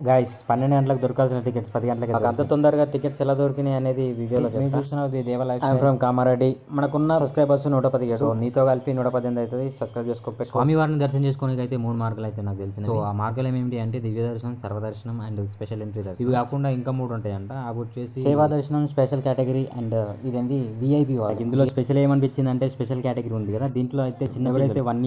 Guys 12 గంటలకు దొరకాల్సిన tickets 10 గంటలకి అంత తొందరగా టికెట్స్ ఎలా దొరికినాయి అనేది వీడియోలో మేము చూస్తున్నది దేవాలయ ఐఎమ్ ఫ్రమ్ కామారెడ్డి. మనకున్న సబ్స్క్రైబర్స్ 117. సో నీతో కలిపి 118 అవుతుంది. సబ్స్క్రైబ్ చేసుకోవచ్చు. స్వామివారిని దర్శనం చేసుకోవడానికి అయితే 3 మార్గాలు అయితే నాకు తెలిసిన. సో ఆ మార్గాలు ఏమిటి అంటే దివ్య దర్శనం, సర్వదర్శనం అండ్ స్పెషల్ ఎంట్రీ దర్శనం. ఇవి కాకుండా ఇంకా 3 ఉంటాయంట. అవి వచ్చేసి సేవా దర్శనం, స్పెషల్ కేటగిరీ అండ్ ఇదేంది విఐపి. ఇందులో స్పెషల్ ఏమనిపించింది అంటే స్పెషల్ కేటగిరీ ఉంది కదా, దీంట్లో అయితే చిన్న ఎవరైతే 1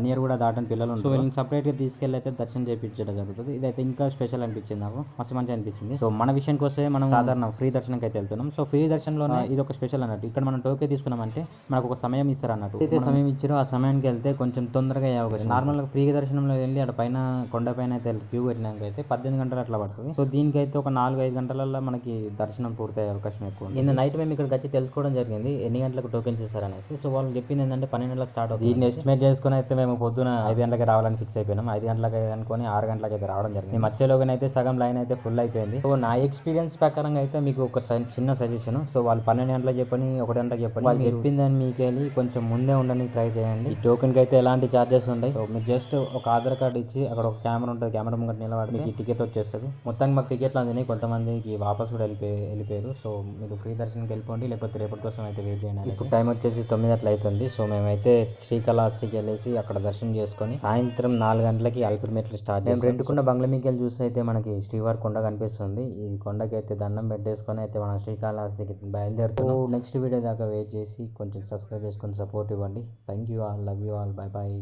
ఇయర్ కూడా దాటని పిల్లలు ఉంటారు. సో వీళ్ళని సపరేట్ గా తీసుకెళ్ళి అయితే దర్శనం చేయించడం జరుగుతుంది. ఇదైతే ఇంకా స్పెషల్ అనిపించింది నాకు, మస్తు మంచిగా అనిపించింది. సో మన విషయానికి వస్తే మనం సాధారణ ఫ్రీ దర్శనంకి అయితే వెళ్తున్నాం. సో ఫ్రీ దర్శనంలోనే ఇది ఒక స్పెషల్ అన్నట్టు. ఇక్కడ మనం టోకెన్ తీసుకున్నామంటే మనకు ఒక సమయం ఇస్తారు అన్నట్టు. అయితే సమయం ఇచ్చారో ఆ సమయానికి వెళ్తే కొంచెం తొందరగా అయ్యే అవకాశం. నార్మల్ గా ఫ్రీ దర్శనంలో వెళ్ళి అక్కడ పైన కొండ పైన అయితే క్యూ పెట్టినాక అయితే 18 గంటలు అట్లా పడుతుంది. సో దీనికైతే ఒక 4-5 గంటలలో మనకి దర్శనం పూర్తయ్యే అవకాశం ఎక్కువ. నిన్న నైట్ మేము ఇక్కడికి వచ్చి తెలుసుకోవడం జరిగింది ఎన్ని గంటలకు టోకెన్స్ ఇస్తారనేసి. సో వాళ్ళు చెప్పింది ఏంటంటే 12 గంటలకు స్టార్ట్ అవుతుంది. దీన్ని ఎస్టిమేట్ చేసుకుని అయితే మేము పొద్దున 5 గంటలకు రావాలని ఫిక్స్ అయిపోయినాం. 5 గంటలకు అనుకొని 6 గంటలకు అయితే రావడం జరిగింది. మధ్యలోగానైతే సగం లైన్ అయితే ఫుల్ అయిపోయింది. సో నా ఎక్స్పీరియన్స్ ప్రకారంగా అయితే మీకు ఒక చిన్న సజెషన్. సో వాళ్ళు 12 గంటలకు చెప్పని 1 గంటలకు చెప్పని వాళ్ళు చెప్పిందని మీకు వెళ్ళి కొంచెం ముందే ఉండడానికి ట్రై చేయండి. ఈ టోకెన్ కి అయితే ఎలాంటి చార్జెస్ ఉంటాయి. సో మీరు జస్ట్ ఒక ఆధార్ కార్డు ఇచ్చి అక్కడ ఒక కెమెరా ఉంటుంది, కెమెరా ముంగట నిలబడి మీకు ఈ టికెట్ వచ్చేస్తుంది. మొత్తానికి మాకు టికెట్లు అందినాయి. కొంతమందికి వాపస్ కూడా వెళ్ళిపోయారు. సో మీరు ఫ్రీ దర్శనంకి వెళ్ళిపోండి, లేకపోతే రేపటి కోసం అయితే వెయిట్ చేయండి. ఇప్పుడు టైం వచ్చేసి 9 అట్లా అవుతుంది. సో మేమైతే శ్రీకాళహస్తికి వెళ్ళేసి అక్కడ దర్శనం చేసుకొని సాయంత్రం 4 గంటలకి అలిపిరి మెట్లు స్టార్ట్ చేస్తాం. మేము రెండుకున్న బంగ్లా మీకు వెళ్ళి చూస్తే అయితే మనకి శ్రీవారి కొండ కనిపిస్తుంది. ఈ కొండకి అయితే దండం పెట్టేసుకొని అయితే మనం శ్రీకాళహస్తికి బయలుదేరుతాం. నెక్స్ట్ వీడియో దాకా వెయిట్ చేసి కొంచెం సబ్స్క్రైబ్ చేసుకొని సపోర్ట్ ఇవ్వండి. Thank you all, love you all, bye bye.